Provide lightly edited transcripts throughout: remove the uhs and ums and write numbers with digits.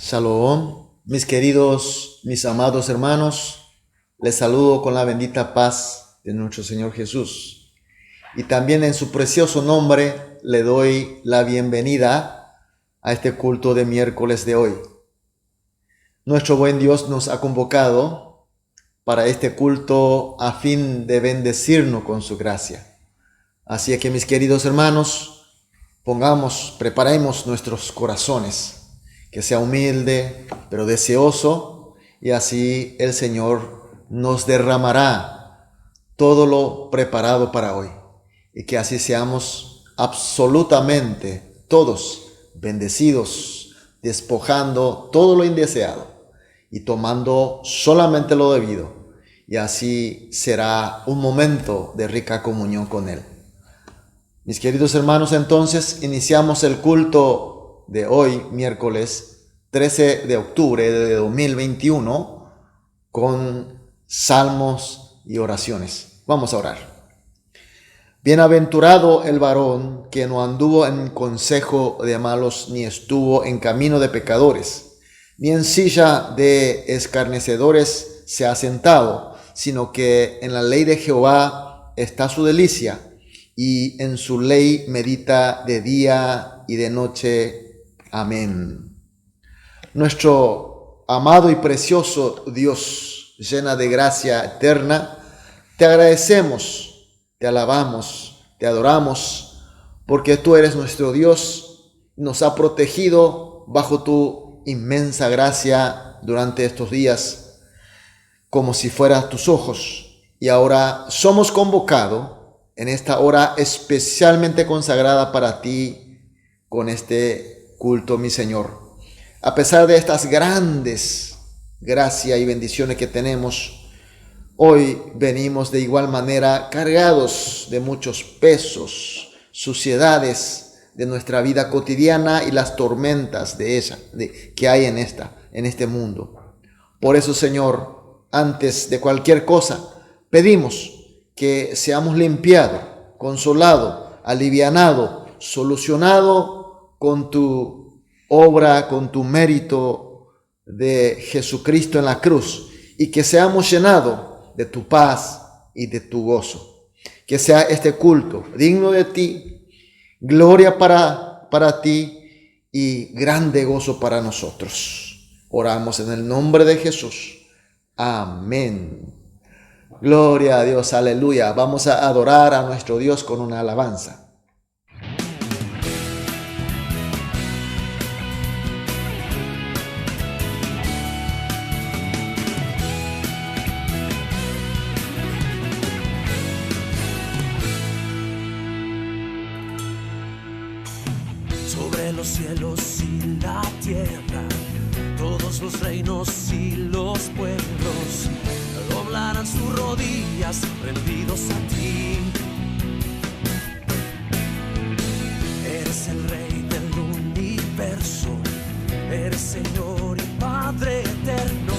Shalom, mis queridos, mis amados hermanos, les saludo con la bendita paz de nuestro Señor Jesús. Y también en su precioso nombre le doy la bienvenida a este culto de miércoles de hoy. Nuestro buen Dios nos ha convocado para este culto a fin de bendecirnos con su gracia. Así que mis queridos hermanos, preparemos nuestros corazones, que sea humilde, pero deseoso, y así el Señor nos derramará todo lo preparado para hoy, y que así seamos absolutamente todos bendecidos, despojando todo lo indeseado y tomando solamente lo debido, y así será un momento de rica comunión con Él. Mis queridos hermanos, entonces iniciamos el culto de hoy, miércoles 13 de octubre de 2021, con salmos y oraciones. Vamos a orar. Bienaventurado el varón que no anduvo en consejo de malos, ni estuvo en camino de pecadores, ni en silla de escarnecedores se ha sentado, sino que en la ley de Jehová está su delicia, y en su ley medita de día y de noche. Amén. Nuestro amado y precioso Dios, llena de gracia eterna, te agradecemos, te alabamos, te adoramos, porque tú eres nuestro Dios, nos ha protegido bajo tu inmensa gracia durante estos días, como si fueran tus ojos. Y ahora somos convocados en esta hora especialmente consagrada para ti con este culto, mi Señor. A pesar de estas grandes gracias y bendiciones que tenemos, hoy venimos de igual manera cargados de muchos pesos, suciedades de nuestra vida cotidiana y las tormentas de ella, que hay en este mundo. Por eso, Señor, antes de cualquier cosa, pedimos que seamos limpiados, consolados, alivianados, solucionados con tu obra, con tu mérito de Jesucristo en la cruz, y que seamos llenados de tu paz y de tu gozo. Que sea este culto digno de ti, gloria para ti y grande gozo para nosotros. Oramos en el nombre de Jesús. Amén. Gloria a Dios, aleluya. Vamos a adorar a nuestro Dios con una alabanza. Los cielos y la tierra, todos los reinos y los pueblos doblarán sus rodillas rendidos a ti. Eres el Rey del universo, eres Señor y Padre eterno,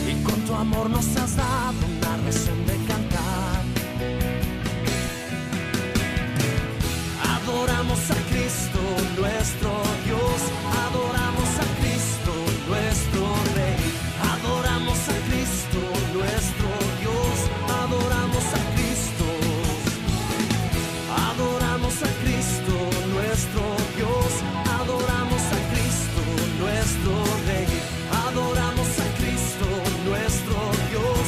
y con tu amor nos has dado una razón de cantar. Adoramos a Cristo, nuestro Dios, adoramos a Cristo, nuestro Rey, adoramos a Cristo, nuestro Dios, adoramos a Cristo, adoramos a Cristo, nuestro Dios, adoramos a Cristo, nuestro Rey, adoramos a Cristo, nuestro Dios,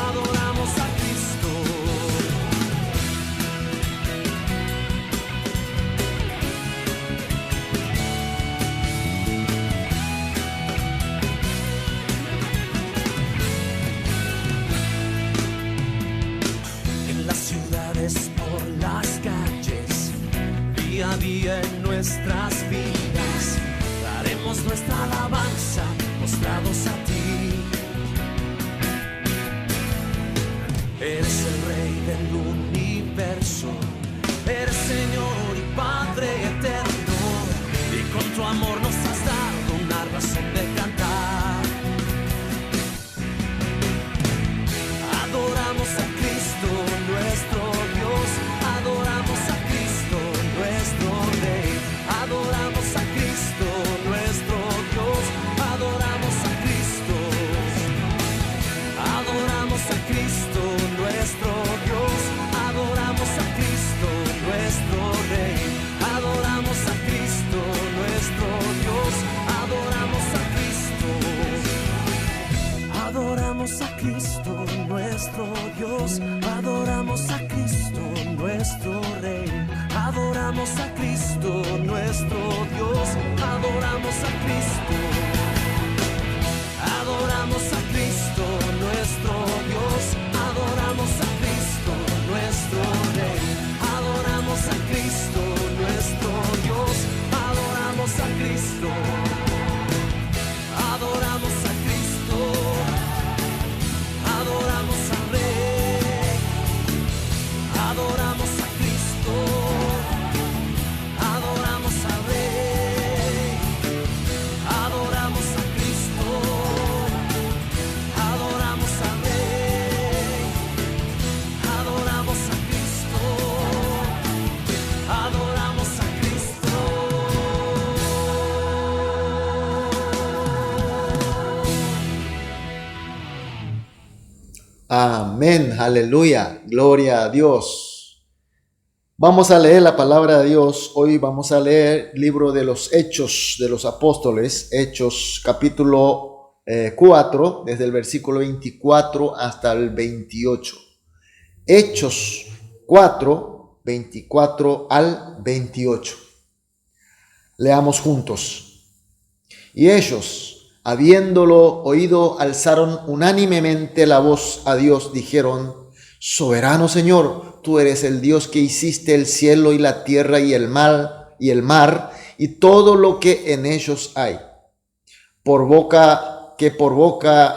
adoramos a Cristo. Por las calles, día a día en nuestras vidas, daremos nuestra alabanza postrados a ti. Eres el Rey del universo, eres Señor y Padre eterno, y con tu amor nos has dado una razón de cantar. Adoramos a Cristo, nuestro Dios, adoramos a Cristo, nuestro Rey, adoramos a Cristo, nuestro Dios, adoramos Amén, aleluya, gloria a Dios. Vamos a leer la palabra de Dios. Hoy vamos a leer el libro de los Hechos de los Apóstoles, Hechos capítulo 4, desde el versículo 24 hasta el 28. Hechos 4, 24 al 28. Leamos juntos. Y ellos, habiéndolo oído, alzaron unánimemente la voz a Dios, dijeron: Soberano Señor, tú eres el Dios que hiciste el cielo y la tierra y el mar y todo lo que en ellos hay. Por boca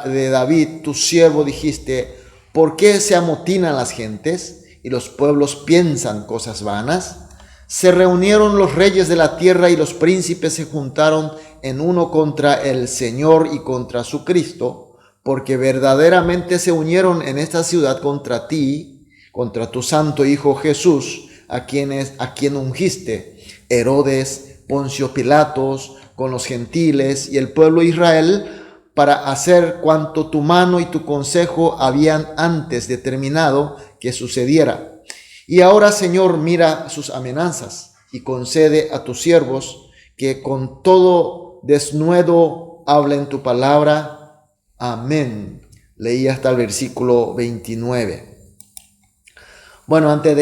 de David, tu siervo, dijiste: ¿Por qué se amotinan las gentes y los pueblos piensan cosas vanas? Se reunieron los reyes de la tierra y los príncipes se juntaron en uno contra el Señor y contra su Cristo, porque verdaderamente se unieron en esta ciudad contra ti, contra tu santo Hijo Jesús, a quien ungiste, Herodes, Poncio Pilatos, con los gentiles y el pueblo de Israel, para hacer cuanto tu mano y tu consejo habían antes determinado que sucediera. Y ahora, Señor, mira sus amenazas y concede a tus siervos que con todo desnudo hablen tu palabra. Amén. Leí hasta el versículo 29. Bueno, antes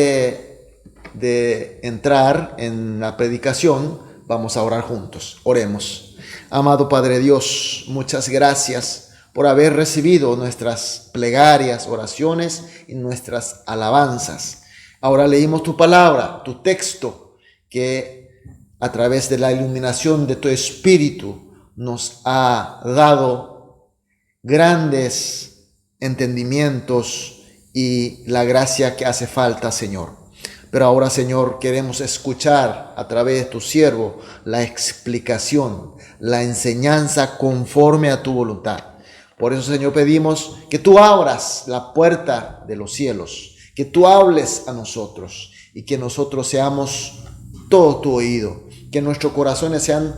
de entrar en la predicación, vamos a orar juntos. Oremos. Amado Padre Dios, muchas gracias por haber recibido nuestras plegarias, oraciones y nuestras alabanzas. Ahora leímos tu palabra, tu texto, que a través de la iluminación de tu Espíritu nos ha dado grandes entendimientos y la gracia que hace falta, Señor. Pero ahora, Señor, queremos escuchar a través de tu siervo la explicación, la enseñanza conforme a tu voluntad. Por eso, Señor, pedimos que tú abras la puerta de los cielos, que tú hables a nosotros y que nosotros seamos todo tu oído, que nuestros corazones sean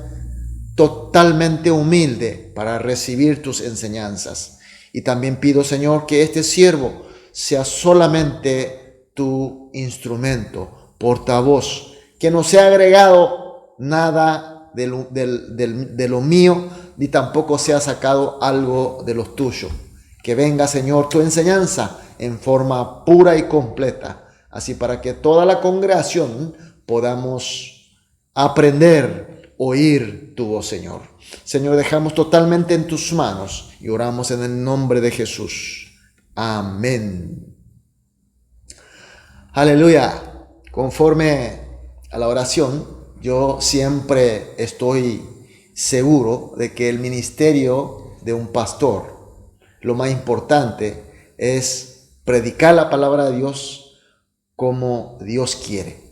totalmente humildes para recibir tus enseñanzas. Y también pido, Señor, que este siervo sea solamente tu instrumento, portavoz, que no sea agregado nada de lo mío, ni tampoco sea sacado algo de lo tuyo. Que venga, Señor, tu enseñanza en forma pura y completa, así para que toda la congregación podamos aprender, oír tu voz, Señor. Señor, dejamos totalmente en tus manos y oramos en el nombre de Jesús. Amén. Aleluya. Conforme a la oración, yo siempre estoy seguro de que el ministerio de un pastor, lo más importante es predicar la palabra de Dios como Dios quiere,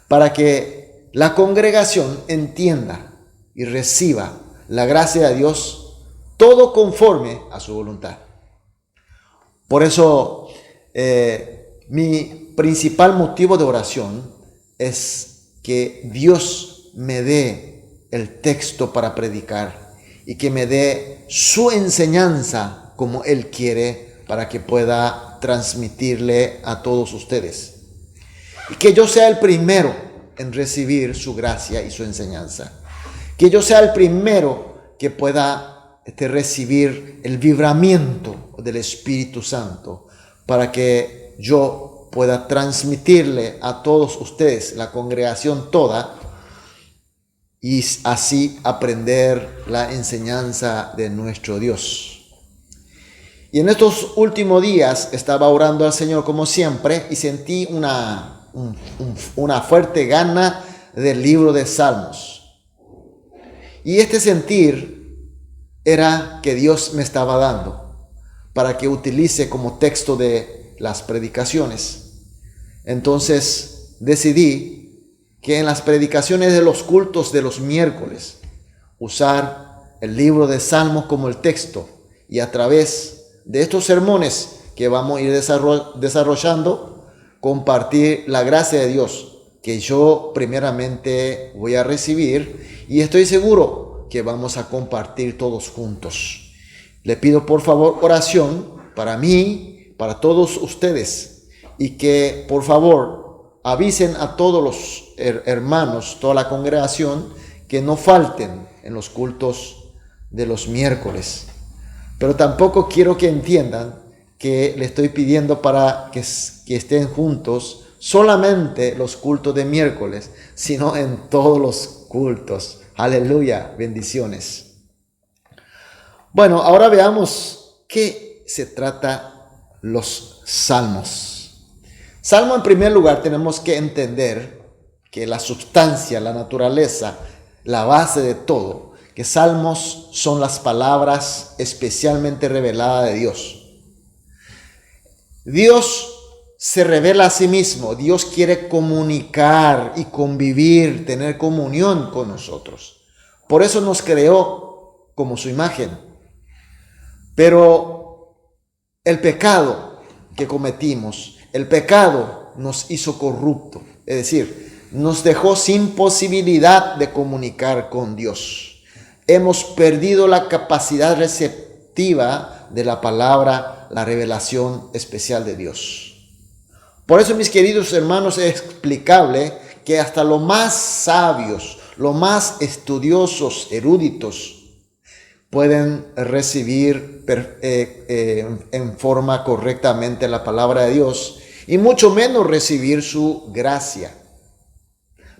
para que la congregación entienda y reciba la gracia de Dios, todo conforme a su voluntad. Por eso, mi principal motivo de oración es que Dios me dé el texto para predicar y que me dé su enseñanza como Él quiere, para que pueda transmitirle a todos ustedes. Y que yo sea el primero en recibir su gracia y su enseñanza. Que yo sea el primero que pueda recibir el vibramiento del Espíritu Santo, para que yo pueda transmitirle a todos ustedes, la congregación toda, y así aprender la enseñanza de nuestro Dios. Y en estos últimos días estaba orando al Señor como siempre y sentí una fuerte gana del libro de Salmos. Y este sentir era que Dios me estaba dando para que utilice como texto de las predicaciones. Entonces decidí que en las predicaciones de los cultos de los miércoles usar el libro de Salmos como el texto, y a través de estos sermones que vamos a ir desarrollando, compartir la gracia de Dios que yo primeramente voy a recibir, y estoy seguro que vamos a compartir todos juntos. Le pido por favor oración para mí, para todos ustedes, y que por favor avisen a todos los hermanos, toda la congregación, que no falten en los cultos de los miércoles. Pero tampoco quiero que entiendan que le estoy pidiendo para que estén juntos solamente los cultos de miércoles, sino en todos los cultos. Aleluya, bendiciones. Bueno, ahora veamos qué se trata los salmos. Salmo, en primer lugar, tenemos que entender que la sustancia, la naturaleza, la base de todo, que salmos son las palabras especialmente reveladas de Dios. Dios se revela a sí mismo. Dios quiere comunicar y convivir, tener comunión con nosotros. Por eso nos creó como su imagen. Pero el pecado que cometimos, el pecado nos hizo corrupto. Es decir, nos dejó sin posibilidad de comunicar con Dios. Hemos perdido la capacidad receptiva de la palabra, la revelación especial de Dios. Por eso, mis queridos hermanos, es explicable que hasta los más sabios, los más estudiosos, eruditos, pueden recibir en forma correctamente la palabra de Dios y mucho menos recibir su gracia.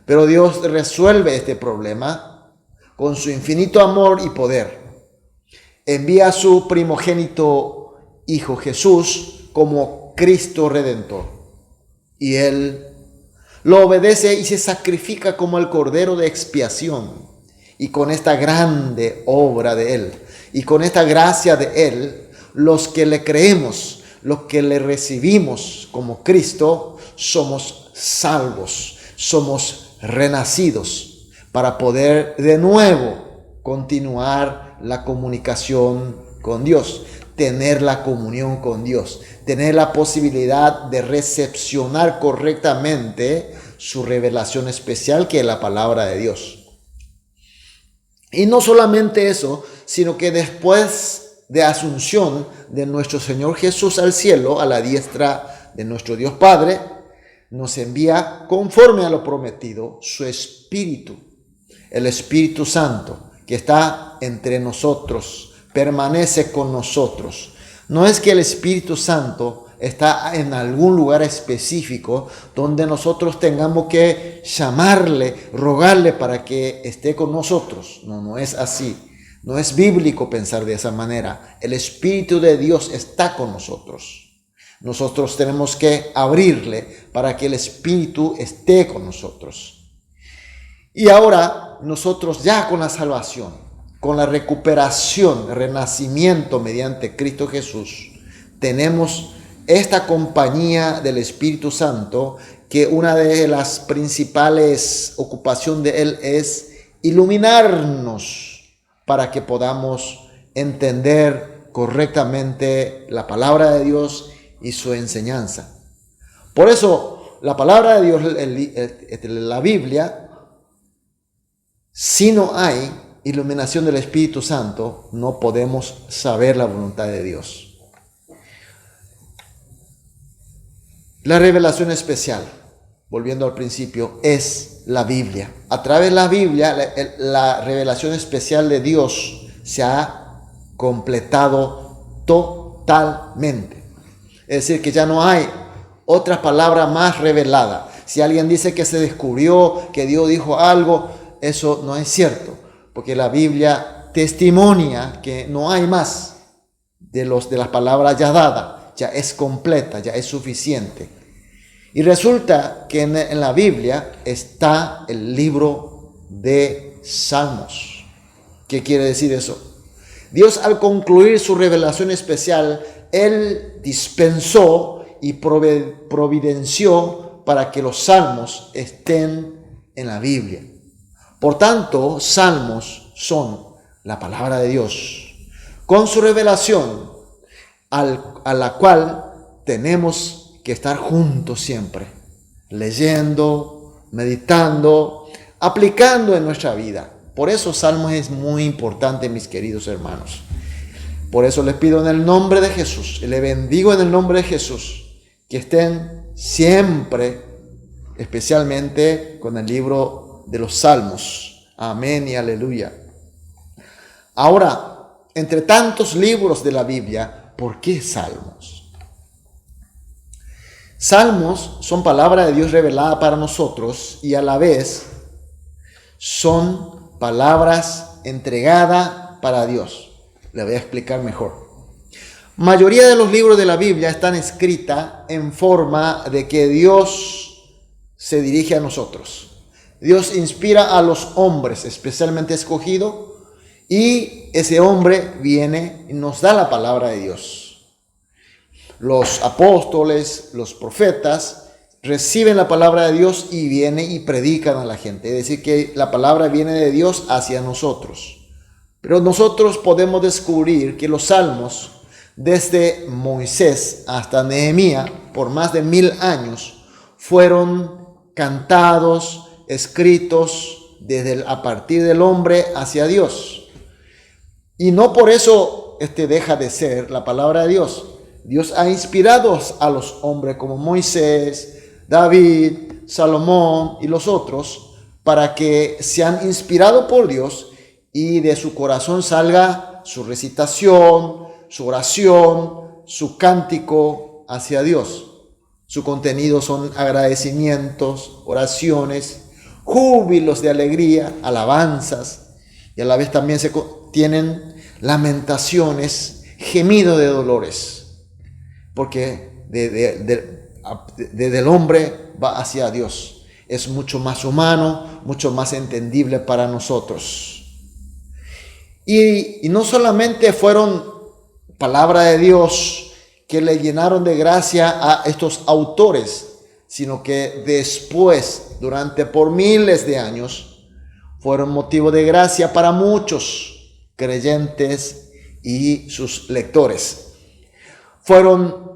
Pero Dios resuelve este problema con su infinito amor y poder. Envía a su primogénito Hijo Jesús como Cristo Redentor. Y Él lo obedece y se sacrifica como el Cordero de expiación. Y con esta grande obra de Él, y con esta gracia de Él, los que le creemos, los que le recibimos como Cristo, somos salvos, somos renacidos, para poder de nuevo continuar la comunicación con Dios, tener la comunión con Dios, tener la posibilidad de recepcionar correctamente su revelación especial, que es la palabra de Dios. Y no solamente eso, sino que después de asunción de nuestro Señor Jesús al cielo, a la diestra de nuestro Dios Padre, nos envía, conforme a lo prometido, su Espíritu, el Espíritu Santo, que está entre nosotros, permanece con nosotros. No es que el Espíritu Santo está en algún lugar específico donde nosotros tengamos que llamarle, rogarle para que esté con nosotros. No, no es así. No es bíblico pensar de esa manera. El Espíritu de Dios está con nosotros. Nosotros tenemos que abrirle para que el Espíritu esté con nosotros. Y ahora nosotros, ya con la salvación, con la recuperación, renacimiento mediante Cristo Jesús, tenemos esta compañía del Espíritu Santo, que una de las principales ocupaciones de Él es iluminarnos para que podamos entender correctamente la palabra de Dios y su enseñanza. Por eso, la palabra de Dios, la Biblia, si no hay iluminación del Espíritu Santo, no podemos saber la voluntad de Dios. La revelación especial, volviendo al principio, es la Biblia. A través de la Biblia, la revelación especial de Dios se ha completado totalmente. Es decir, que ya no hay otra palabra más revelada. Si alguien dice que se descubrió, que Dios dijo algo, eso no es cierto, porque la Biblia testimonia que no hay más de las palabras ya dadas. Ya es completa, ya es suficiente. Y resulta que en la Biblia está el libro de Salmos. ¿Qué quiere decir eso? Dios, al concluir su revelación especial, Él dispensó y providenció para que los salmos estén en la Biblia. Por tanto, salmos son la palabra de Dios, con su revelación, a la cual tenemos que estar juntos siempre, leyendo, meditando, aplicando en nuestra vida. Por eso Salmos es muy importante, mis queridos hermanos. Por eso les pido en el nombre de Jesús y le bendigo en el nombre de Jesús que estén siempre, especialmente con el libro de los Salmos. Amén y aleluya. Ahora, entre tantos libros de la Biblia, ¿por qué Salmos? Salmos son palabra de Dios revelada para nosotros y a la vez son palabras entregadas para Dios. Le voy a explicar mejor. Mayoría de los libros de la Biblia están escritas en forma de que Dios se dirige a nosotros. Dios inspira a los hombres especialmente escogidos y ese hombre viene y nos da la palabra de Dios. Los apóstoles, los profetas reciben la palabra de Dios y vienen y predican a la gente. Es decir, que la palabra viene de Dios hacia nosotros. Pero nosotros podemos descubrir que los salmos, desde Moisés hasta Nehemías, por más de 1000 años, fueron cantados, escritos a partir del hombre hacia Dios. Y no por eso deja de ser la palabra de Dios. Dios ha inspirado a los hombres como Moisés, David, Salomón y los otros para que sean inspirados por Dios y de su corazón salga su recitación, su oración, su cántico hacia Dios. Su contenido son agradecimientos, oraciones, júbilos de alegría, alabanzas, y a la vez también se tienen lamentaciones, gemidos de dolores, porque desde el hombre va hacia Dios. Es mucho más humano, mucho más entendible para nosotros. Y no solamente fueron palabra de Dios que le llenaron de gracia a estos autores, sino que después, por miles de años, fueron motivo de gracia para muchos creyentes y sus lectores. Fueron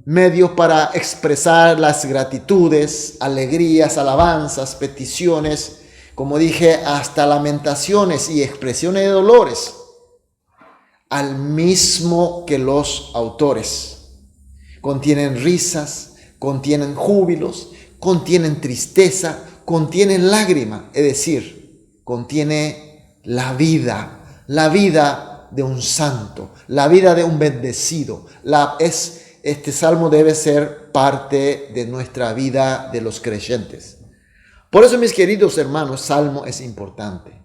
medios para expresar las gratitudes, alegrías, alabanzas, peticiones, como dije, hasta lamentaciones y expresiones de dolores, al mismo que los autores. Contienen risas, contienen júbilos, contienen tristeza, contienen lágrimas, es decir, contiene la vida de un santo, la vida de un bendecido. Este salmo debe ser parte de nuestra vida de los creyentes. Por eso, mis queridos hermanos, salmo es importante.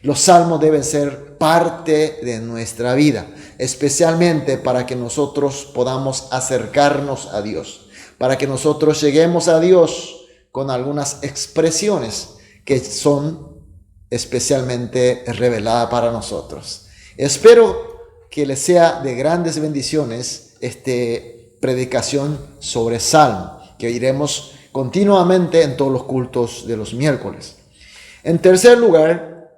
Los salmos deben ser parte de nuestra vida, especialmente para que nosotros podamos acercarnos a Dios, para que nosotros lleguemos a Dios con algunas expresiones que son especialmente reveladas para nosotros. Espero que les sea de grandes bendiciones esta predicación sobre salmo, que iremos continuamente en todos los cultos de los miércoles. En tercer lugar,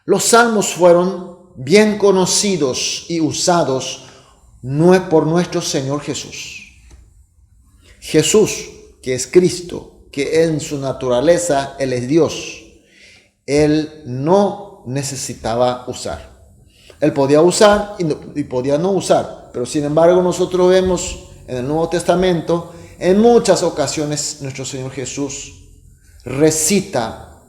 los salmos fueron bien conocidos y usados por nuestro Señor Jesús. Jesús, que es Cristo, que en su naturaleza Él es Dios, Él no necesitaba usar. Él podía usar y podía no usar, pero sin embargo nosotros vemos en el Nuevo Testamento, en muchas ocasiones nuestro Señor Jesús recita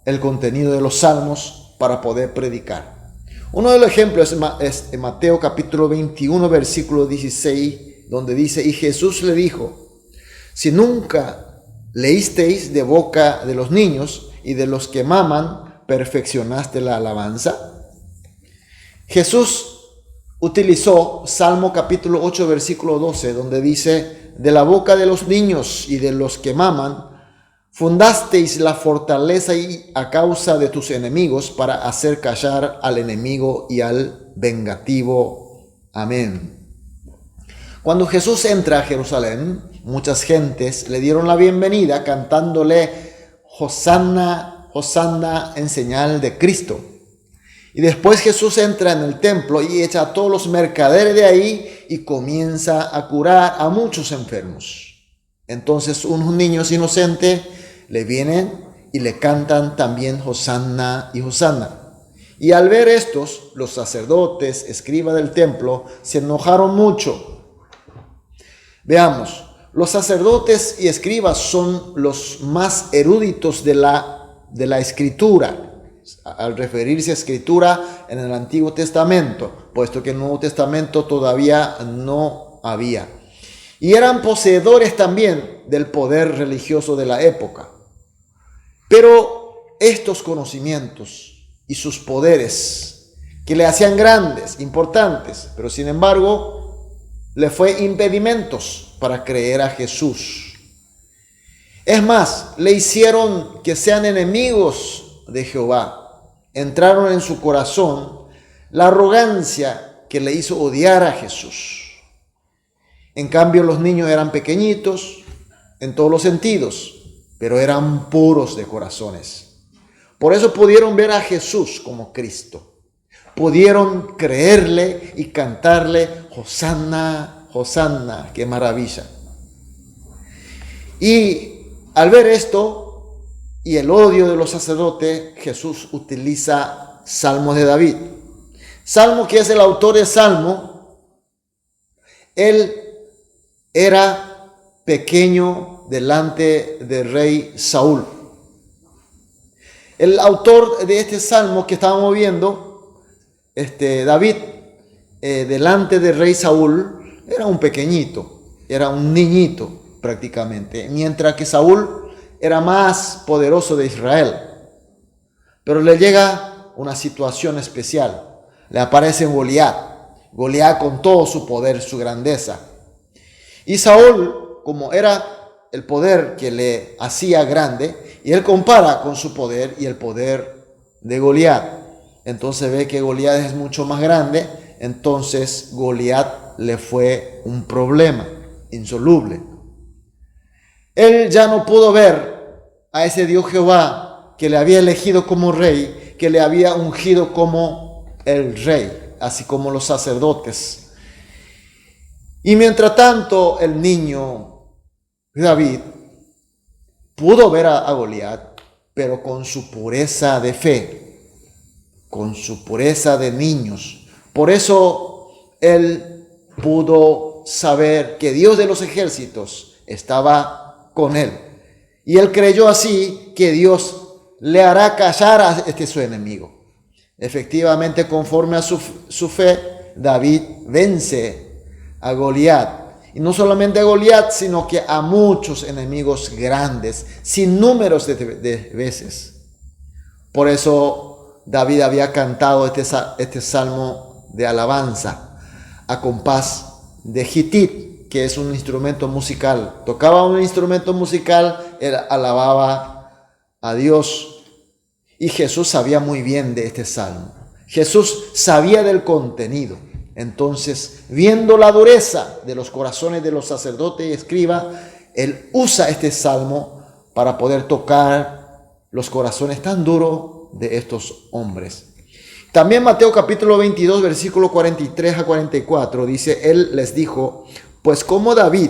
el contenido de los salmos para poder predicar. Uno de los ejemplos es en Mateo capítulo 21, versículo 16, donde dice: y Jesús le dijo: si nunca leísteis de boca de los niños y de los que maman, ¿perfeccionaste la alabanza? Jesús utilizó Salmo capítulo 8, versículo 12, donde dice: de la boca de los niños y de los que maman, fundasteis la fortaleza y a causa de tus enemigos para hacer callar al enemigo y al vengativo. Amén. Cuando Jesús entra a Jerusalén, muchas gentes le dieron la bienvenida cantándole Hosanna, Hosanna en señal de Cristo. Y después Jesús entra en el templo y echa a todos los mercaderes de ahí y comienza a curar a muchos enfermos. Entonces unos niños inocentes le vienen y le cantan también Hosanna y Hosanna. Y al ver estos, los sacerdotes, escribas del templo, se enojaron mucho. Veamos, los sacerdotes y escribas son los más eruditos de la escritura, al referirse a escritura en el Antiguo Testamento, puesto que en el Nuevo Testamento todavía no había. Y eran poseedores también del poder religioso de la época. Pero estos conocimientos y sus poderes, que le hacían grandes, importantes, pero sin embargo, le fue impedimentos para creer a Jesús. Es más, le hicieron que sean enemigos de Jehová. Entraron en su corazón la arrogancia que le hizo odiar a Jesús. En cambio, los niños eran pequeñitos en todos los sentidos, pero eran puros de corazones. Por eso pudieron ver a Jesús como Cristo. Pudieron creerle y cantarle, Hosanna, Hosanna, qué maravilla. Y al ver esto y el odio de los sacerdotes, Jesús utiliza Salmos de David. Salmo, que es el autor de Salmo, él era pequeño delante del rey Saúl. El autor de este salmo que estábamos viendo, David, delante del rey Saúl, era un pequeñito, era un niñito prácticamente, mientras que Saúl era más poderoso de Israel. Pero le llega una situación especial, le aparece Goliat con todo su poder, su grandeza. Y Saúl, como era el poder que le hacía grande, y él compara con su poder y el poder de Goliat. Entonces ve que Goliat es mucho más grande, entonces Goliat le fue un problema insoluble. Él ya no pudo ver a ese Dios Jehová que le había elegido como rey, que le había ungido como el rey, así como los sacerdotes. Y mientras tanto, el niño David pudo ver a Goliat, pero con su pureza de fe, con su pureza de niños. Por eso él pudo saber que Dios de los ejércitos estaba con él. Y él creyó así que Dios le hará callar a su enemigo. Efectivamente, conforme a su fe, David vence a Goliat. Y no solamente a Goliat, sino que a muchos enemigos grandes, sin números de veces. Por eso David había cantado este salmo de alabanza a compás de hitit, que es un instrumento musical. Tocaba un instrumento musical, él alababa a Dios. Y Jesús sabía muy bien de este salmo. Jesús sabía del contenido. Entonces, viendo la dureza de los corazones de los sacerdotes y escribas, él usa este salmo para poder tocar los corazones tan duros de estos hombres. También Mateo capítulo 22, versículo 43 a 44, dice, él les dijo, pues como David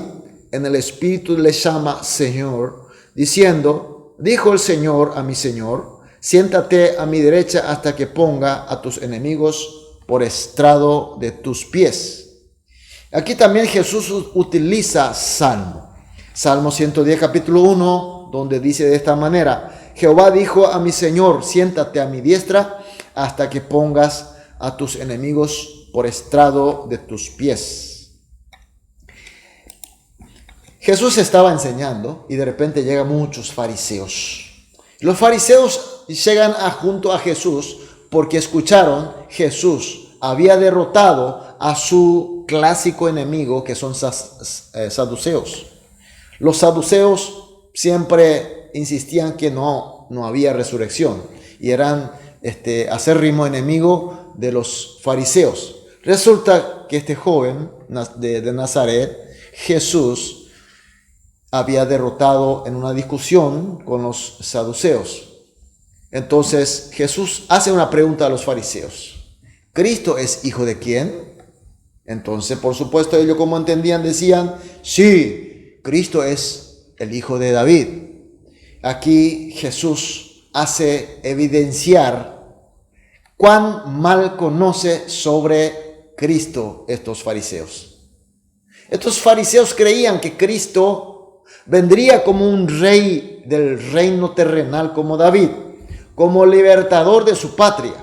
en el Espíritu le llama Señor, diciendo, dijo el Señor a mi Señor, siéntate a mi derecha hasta que ponga a tus enemigos por estrado de tus pies. Aquí también Jesús utiliza Salmo. Salmo 110, capítulo 1, donde dice de esta manera, Jehová dijo a mi Señor, siéntate a mi diestra hasta que pongas a tus enemigos por estrado de tus pies. Jesús estaba enseñando y de repente llegan muchos fariseos. Los fariseos llegan junto a Jesús porque escucharon Jesús había derrotado a su clásico enemigo, que son saduceos. Los saduceos siempre insistían que no había resurrección y eran acérrimo enemigo de los fariseos. Resulta que este joven de Nazaret, Jesús, había derrotado en una discusión con los saduceos. Entonces Jesús hace una pregunta a los fariseos. ¿Cristo es hijo de quién? Entonces, por supuesto, ellos como entendían decían, sí, Cristo es el hijo de David. Aquí Jesús hace evidenciar cuán mal conoce sobre Cristo estos fariseos. Estos fariseos creían que Cristo vendría como un rey del reino terrenal como David, como libertador de su patria,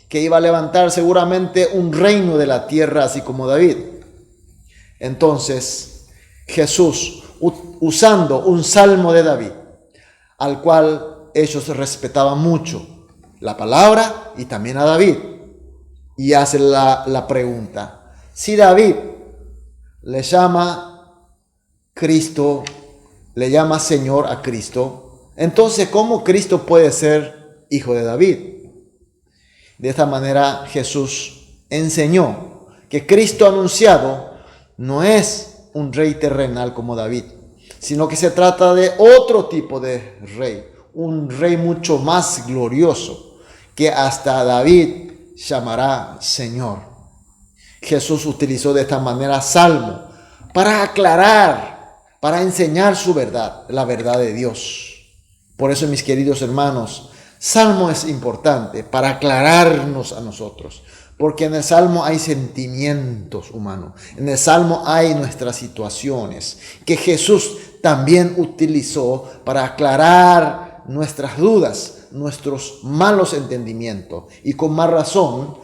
que iba a levantar seguramente un reino de la tierra así como David. Entonces Jesús, usando un salmo de David, al cual ellos respetaban mucho, la palabra y también a David, y hace la pregunta: si David le llama Cristo, le llama Señor a Cristo, entonces ¿cómo Cristo puede ser hijo de David? De esta manera Jesús enseñó que Cristo anunciado no es un rey terrenal como David, sino que se trata de otro tipo de rey, un rey mucho más glorioso, que hasta David llamará Señor. Jesús utilizó de esta manera Salmo para aclarar, para enseñar su verdad, la verdad de Dios. Por eso, mis queridos hermanos, Salmo es importante para aclararnos a nosotros, porque en el Salmo hay sentimientos humanos, en el Salmo hay nuestras situaciones, que Jesús también utilizó para aclarar nuestras dudas, nuestros malos entendimientos, y con más razón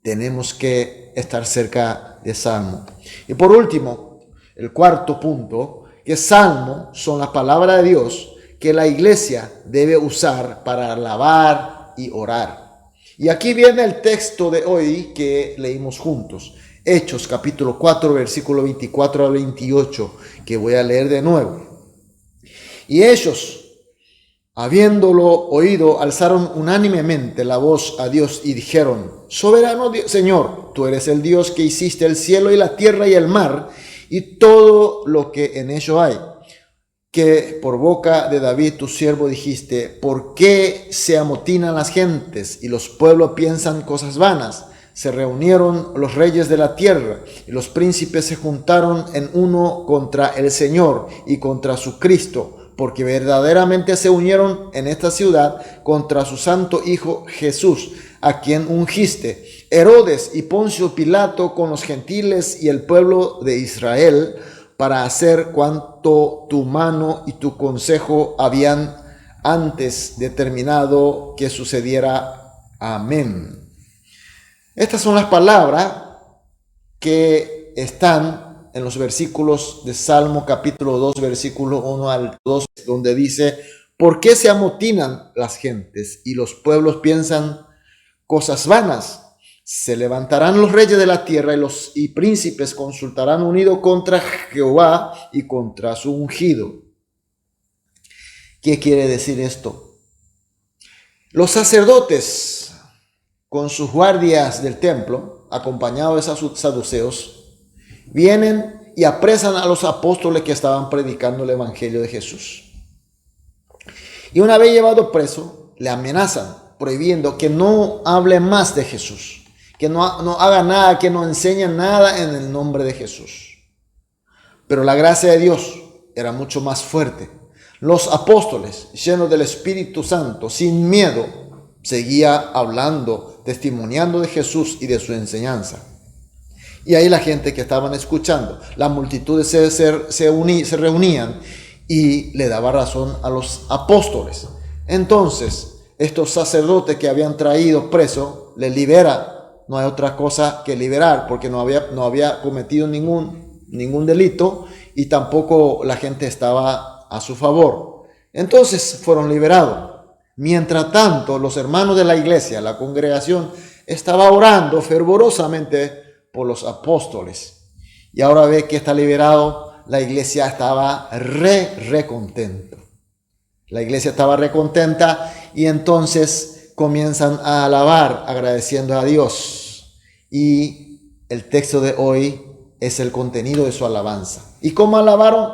tenemos que estar cerca de Salmo. Y por último, el cuarto punto, que Salmo son las palabras de Dios que la iglesia debe usar para alabar y orar. Y aquí viene el texto de hoy que leímos juntos, Hechos capítulo 4, versículo 24 al 28, que voy a leer de nuevo. Y ellos, habiéndolo oído, alzaron unánimemente la voz a Dios y dijeron: Soberano Dios, Señor, tú eres el Dios que hiciste el cielo y la tierra y el mar y todo lo que en ello hay, que por boca de David tu siervo dijiste: ¿por qué se amotinan las gentes y los pueblos piensan cosas vanas? Se reunieron los reyes de la tierra y los príncipes se juntaron en uno contra el Señor y contra su Cristo, porque verdaderamente se unieron en esta ciudad contra su santo Hijo Jesús, a quien ungiste. Herodes y Poncio Pilato con los gentiles y el pueblo de Israel, para hacer cuanto tu mano y tu consejo habían antes determinado que sucediera. Amén. Estas son las palabras que están en los versículos de Salmo capítulo 2, versículo 1 al 2, donde dice: ¿por qué se amotinan las gentes y los pueblos piensan cosas vanas? Se levantarán los reyes de la tierra y príncipes consultarán unidos contra Jehová y contra su ungido. ¿Qué quiere decir esto? Los sacerdotes, con sus guardias del templo, acompañados de esos saduceos, vienen y apresan a los apóstoles que estaban predicando el evangelio de Jesús. Y una vez llevado preso, le amenazan, prohibiendo que no hable más de Jesús, que no haga nada, que no enseñe nada en el nombre de Jesús. Pero la gracia de Dios era mucho más fuerte. Los apóstoles, llenos del Espíritu Santo, sin miedo, seguía hablando, testimoniando de Jesús y de su enseñanza. Y ahí la gente que estaban escuchando, las multitudes se reunían y le daba razón a los apóstoles. Entonces, estos sacerdotes que habían traído preso, le libera. No hay otra cosa que liberar, porque no había cometido ningún delito y tampoco la gente estaba a su favor. Entonces fueron liberados. Mientras tanto, los hermanos de la iglesia, la congregación, estaba orando fervorosamente por los apóstoles. Y ahora ve que está liberado, la iglesia estaba re contenta. La iglesia estaba re contenta y entonces comienzan a alabar, agradeciendo a Dios. Y el texto de hoy es el contenido de su alabanza. ¿Y cómo alabaron?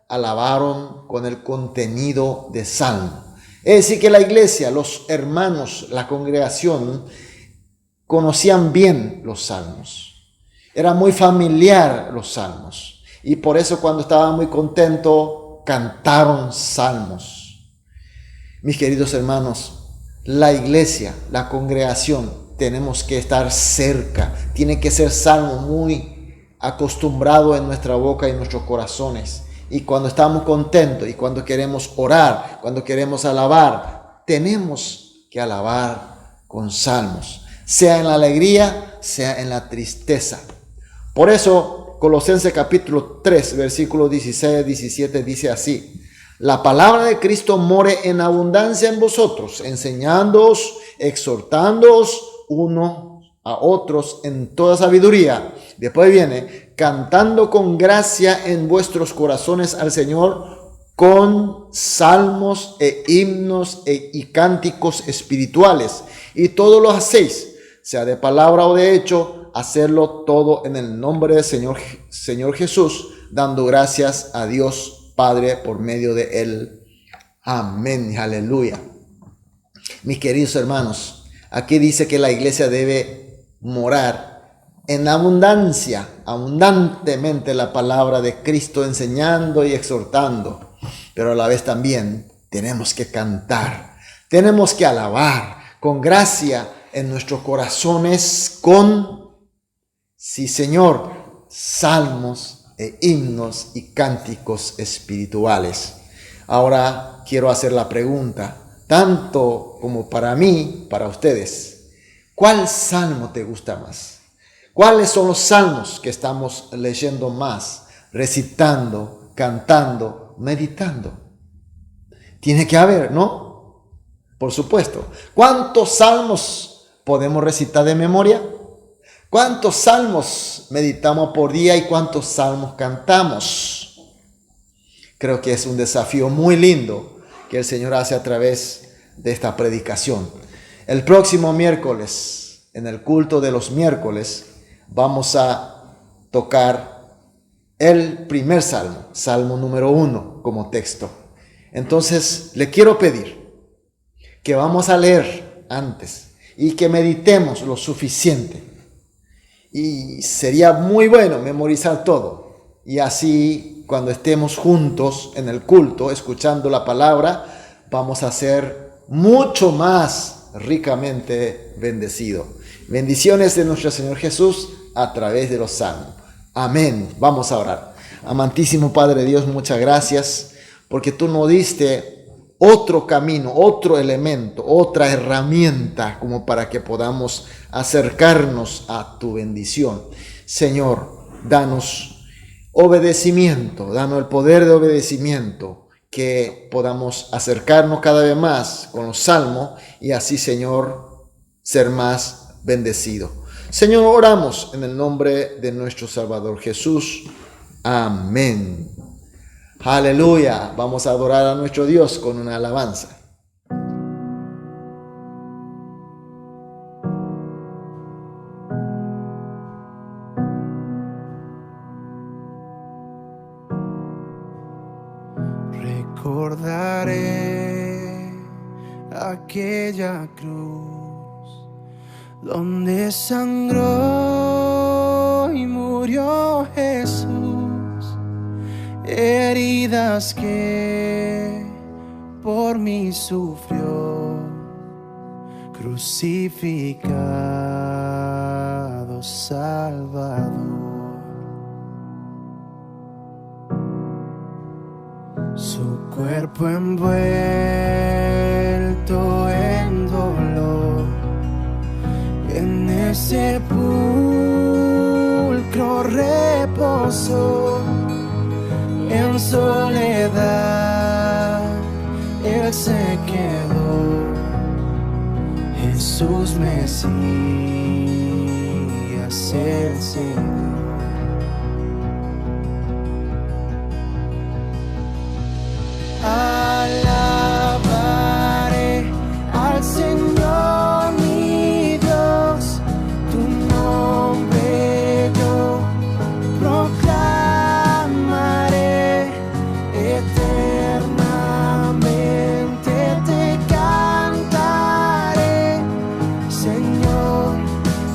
Alabaron con el contenido de salmo. Es decir, que la iglesia, los hermanos, la congregación, conocían bien los salmos. Era muy familiar los salmos. Y por eso cuando estaban muy contentos, cantaron salmos. Mis queridos hermanos, la iglesia, la congregación, tenemos que estar cerca. Tiene que ser salmo muy acostumbrado en nuestra boca y en nuestros corazones. Y cuando estamos contentos y cuando queremos orar, cuando queremos alabar, tenemos que alabar con salmos, sea en la alegría, sea en la tristeza. Por eso, Colosenses capítulo 3, versículo 16 17 dice así: la palabra de Cristo more en abundancia en vosotros, enseñándoos, exhortándoos unos a otros en toda sabiduría. Después viene, cantando con gracia en vuestros corazones al Señor, con salmos e himnos y cánticos espirituales. Y todo lo hacéis, sea de palabra o de hecho, hacerlo todo en el nombre del Señor Jesús, dando gracias a Dios Padre por medio de Él. Amén. Aleluya. Mis queridos hermanos, aquí dice que la iglesia debe morar en abundancia, abundantemente la palabra de Cristo, enseñando y exhortando. Pero a la vez también tenemos que cantar, tenemos que alabar con gracia en nuestros corazones con, sí Señor, salmos e himnos y cánticos espirituales. Ahora quiero hacer la pregunta, tanto como para mí, para ustedes. ¿Cuál salmo te gusta más? ¿Cuáles son los salmos que estamos leyendo más, recitando, cantando, meditando? Tiene que haber, ¿no? Por supuesto. ¿Cuántos salmos podemos recitar de memoria? ¿Cuántos salmos meditamos por día y cuántos salmos cantamos? Creo que es un desafío muy lindo que el Señor hace a través de esta predicación. El próximo miércoles, en el culto de los miércoles, vamos a tocar el primer salmo, salmo número 1 como texto. Entonces, le quiero pedir que vamos a leer antes y que meditemos lo suficiente. Y sería muy bueno memorizar todo. Y así, cuando estemos juntos en el culto, escuchando la palabra, vamos a ser mucho más ricamente bendecidos. Bendiciones de nuestro Señor Jesús a través de los salmos. Amén. Vamos a orar. Amantísimo Padre Dios, muchas gracias porque tú nos diste otro camino, otro elemento, otra herramienta como para que podamos acercarnos a tu bendición. Señor, danos obedecimiento, danos el poder de obedecimiento, que podamos acercarnos cada vez más con los salmos y así, Señor, ser más bendecido. Señor, oramos en el nombre de nuestro Salvador Jesús. Amén. Aleluya. Vamos a adorar a nuestro Dios con una alabanza. Recordaré aquella cruz donde sangró y murió Jesús, heridas que por mí sufrió, crucificado Salvador. Su cuerpo envuelto en dolor, en ese sepulcro reposó, en soledad Él se quedó. Jesús Mesías, el Señor. Alabaré al Señor mi Dios, tu nombre yo proclamaré, eternamente te cantaré, Señor,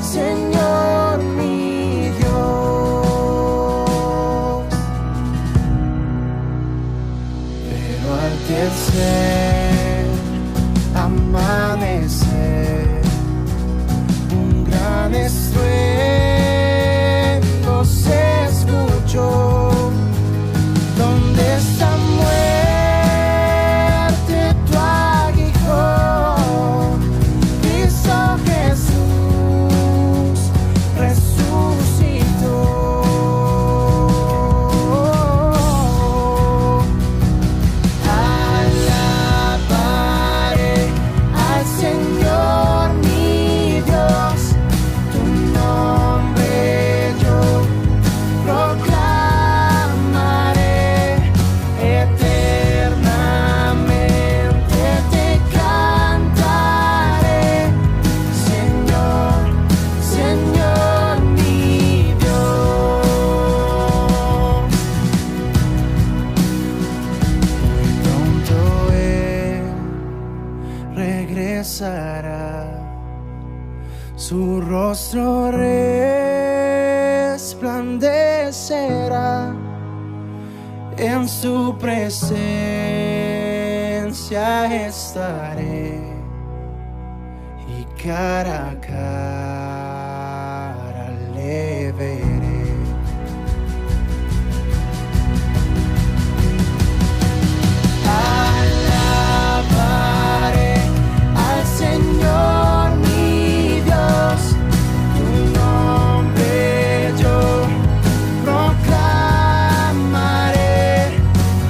Señor mi Dios. rostro resplandecerá, en su presencia estaré, y cara a cara le veré. Alabaré al Señor mi Dios, tu nombre yo proclamaré,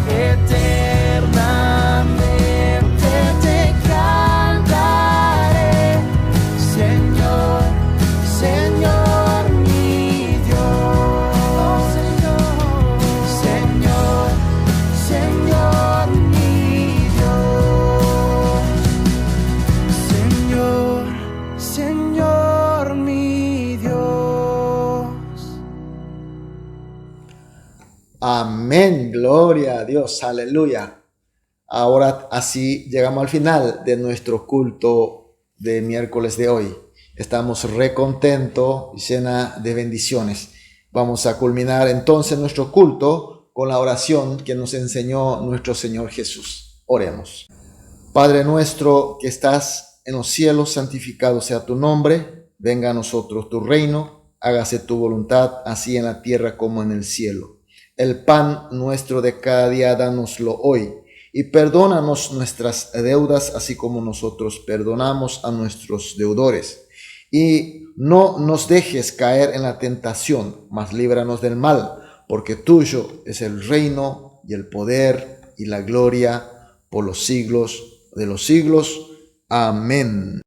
eternamente te cantaré, Señor, Señor mi Dios, Señor, Señor mi Dios, Señor, Señor mi Dios. Amén, gloria a Dios, aleluya. Ahora así llegamos al final de nuestro culto de miércoles de hoy. Estamos recontentos, llena de bendiciones. Vamos a culminar entonces nuestro culto con la oración que nos enseñó nuestro Señor Jesús. Oremos. Padre nuestro que estás en los cielos, santificado sea tu nombre. Venga a nosotros tu reino. Hágase tu voluntad, así en la tierra como en el cielo. El pan nuestro de cada día, dánoslo hoy. Y perdónanos nuestras deudas, así como nosotros perdonamos a nuestros deudores. Y no nos dejes caer en la tentación, mas líbranos del mal, porque tuyo es el reino y el poder y la gloria por los siglos de los siglos. Amén.